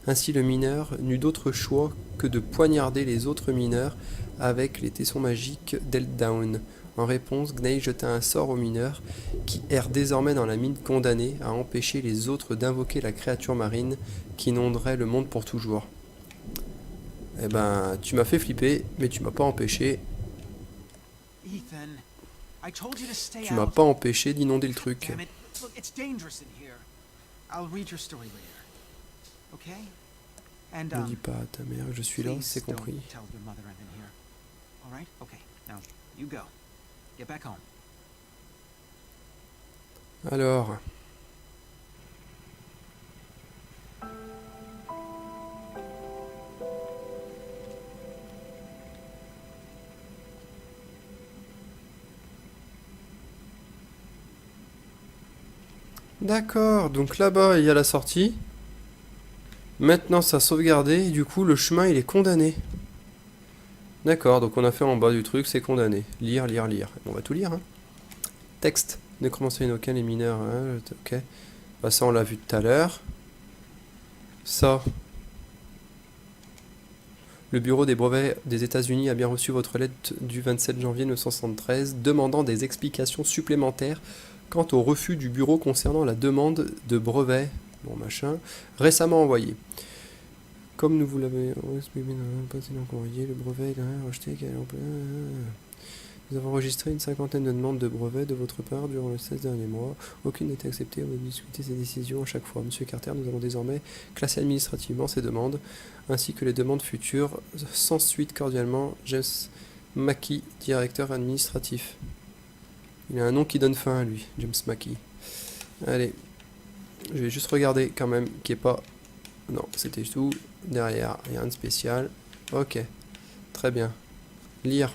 Ainsi le mineur n'eut d'autre choix que de poignarder les autres mineurs avec les tessons magiques d'Eltdown. En réponse, Gnei jeta un sort au mineur qui erre désormais dans la mine condamné à empêcher les autres d'invoquer la créature marine qui inonderait le monde pour toujours. Eh ben, tu m'as fait flipper, mais tu m'as pas empêché. Ethan, I told you to stay Tu m'as out. pas empêché d'inonder le truc. Damn it. Look, it's dangerous in here. I'll read your story later. Okay? And Ne dis pas à ta mère, je suis là, please c'est don't compris. tell your mother I'm in here. All right? Okay. Now, you go. Get back home. Alors. D'accord, donc là-bas il y a la sortie. Maintenant ça a sauvegardé, et du coup le chemin il est condamné. D'accord, donc on a fait en bas du truc, c'est condamné. Lire, lire, lire. On va tout lire, hein. Texte. Nécromancien Inoken, les mineurs, hein, ok. Bah, ça on l'a vu tout à l'heure. Ça. Le bureau des brevets des États-Unis a bien reçu votre lettre du 27 janvier 1973 demandant des explications supplémentaires quant au refus du bureau concernant la demande de brevet, bon machin, récemment envoyée. Comme nous vous l'avons exprimé dans le passé courrier, le brevet est rejeté. Nous avons enregistré une cinquantaine de demandes de brevets de votre part durant les 16 derniers mois. Aucune n'a été acceptée. On va discuter ces décisions à chaque fois. Monsieur Carter, nous allons désormais classer administrativement ces demandes, ainsi que les demandes futures. Sans suite, cordialement, James Mackey, directeur administratif. Il a un nom qui donne fin à lui, James Mackey. Allez, je vais juste regarder quand même qu'il n'y ait pas... Non, c'était tout. Derrière, rien de spécial. Ok, très bien. Lire.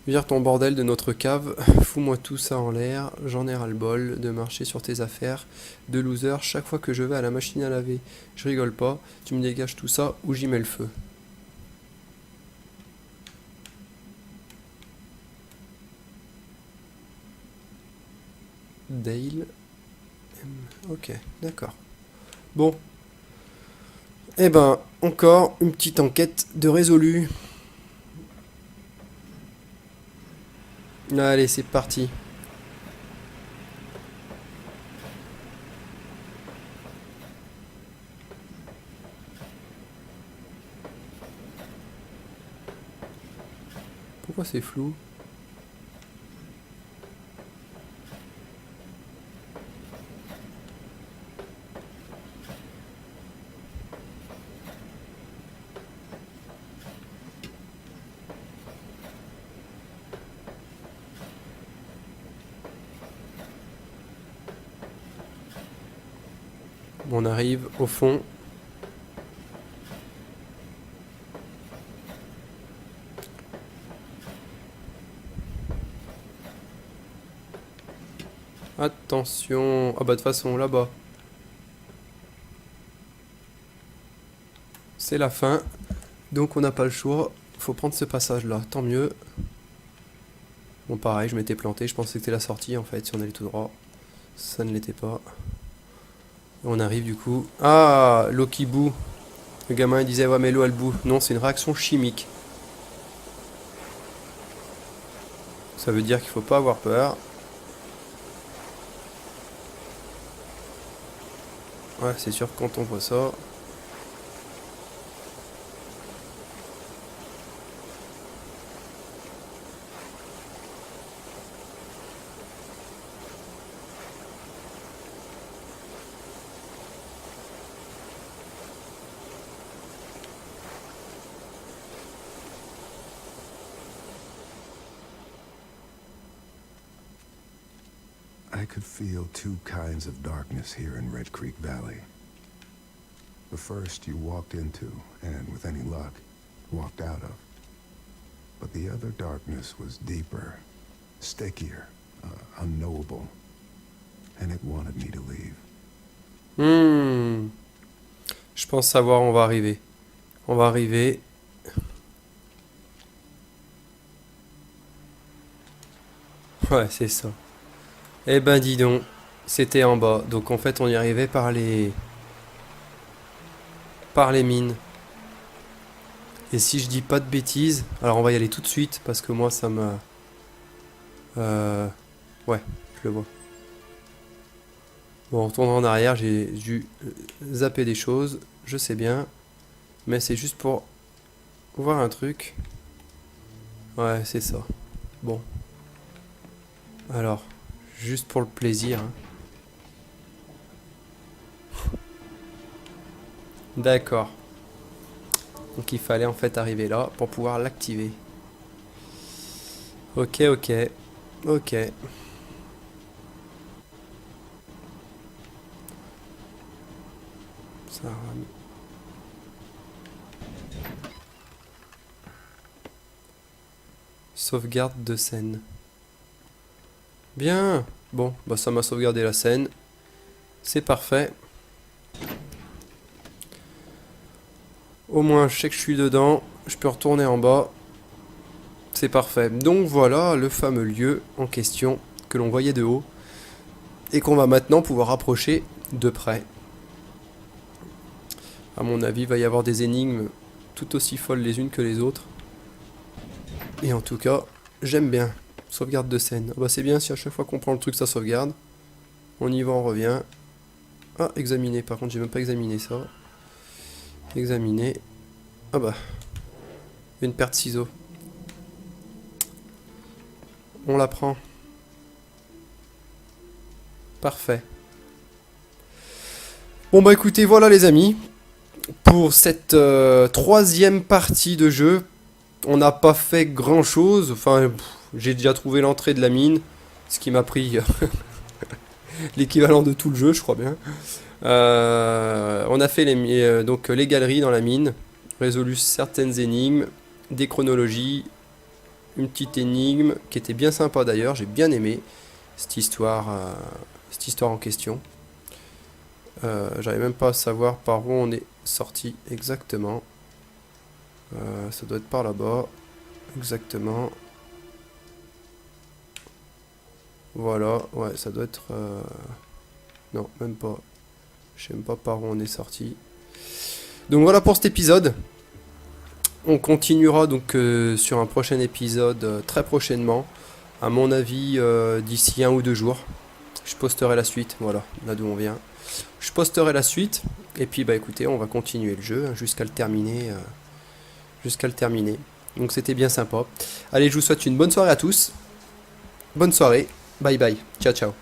Vire ton bordel de notre cave, fous-moi tout ça en l'air, j'en ai ras-le-bol de marcher sur tes affaires de loser chaque fois que je vais à la machine à laver. Je rigole pas, tu me dégages tout ça ou j'y mets le feu. Dale. Ok, d'accord. Bon. Eh ben, encore une petite enquête de résolu. Allez, c'est parti. Pourquoi c'est flou ? On arrive au fond. Attention. Ah bah de toute façon là-bas. C'est la fin. Donc on n'a pas le choix. Faut prendre ce passage-là. Tant mieux. Bon pareil, je m'étais planté. Je pensais que c'était la sortie en fait si on allait tout droit. Ça ne l'était pas. On arrive du coup. Ah, l'eau qui bout. Le gamin il disait ouais mais l'eau elle bout. Non, c'est une réaction chimique. Ça veut dire qu'il faut pas avoir peur. Ouais, c'est sûr que quand on voit ça. I could feel two kinds of darkness here in Red Creek Valley. The first you walked into, and with any luck, walked out of. But the other darkness was deeper, stickier, unknowable. And it wanted me to leave. Je pense savoir où on va arriver. On va arriver. Ouais, c'est ça. Eh ben dis donc, c'était en bas. Donc en fait on y arrivait par les mines. Et si je dis pas de bêtises, alors on va y aller tout de suite parce que moi ça me... Ouais, je le vois. Bon, en retournant en arrière, j'ai dû zapper des choses, je sais bien. Mais c'est juste pour voir un truc. Ouais, c'est ça. Bon. Alors, juste pour le plaisir. Hein. D'accord. Donc il fallait en fait arriver là pour pouvoir l'activer. Ok, ok. Ok. Ça rame. Sauvegarde de scène. Bien. Bon, bah ça m'a sauvegardé la scène. C'est parfait. Au moins, je sais que je suis dedans. Je peux retourner en bas. C'est parfait. Donc voilà le fameux lieu en question que l'on voyait de haut. Et qu'on va maintenant pouvoir approcher de près. À mon avis, il va y avoir des énigmes tout aussi folles les unes que les autres. Et en tout cas, j'aime bien. Sauvegarde de scène. Ah bah c'est bien si à chaque fois qu'on prend le truc ça sauvegarde. On y va, on revient. Ah, examiner. Par contre, j'ai même pas examiné ça. Examiner. Ah bah. Une paire de ciseaux. On la prend. Parfait. Bon bah écoutez, voilà les amis. Pour cette troisième partie de jeu, on n'a pas fait grand chose. Enfin, j'ai déjà trouvé l'entrée de la mine. Ce qui m'a pris l'équivalent de tout le jeu, je crois bien. On a fait donc les galeries dans la mine, résolu certaines énigmes, des chronologies, une petite énigme qui était bien sympa d'ailleurs, j'ai bien aimé cette histoire en question. J'arrive même pas à savoir par où on est sorti exactement. Ça doit être par là-bas, exactement. Voilà, ouais, ça doit être... Non, même pas. Je sais même pas par où on est sorti. Donc voilà pour cet épisode. On continuera donc sur un prochain épisode très prochainement. À mon avis, d'ici 1 ou 2 jours. Je posterai la suite, voilà, là d'où on vient. Je posterai la suite. Et puis bah écoutez, on va continuer le jeu jusqu'à le terminer. Donc c'était bien sympa. Allez, je vous souhaite une bonne soirée à tous. Bonne soirée. Bye bye. Ciao ciao.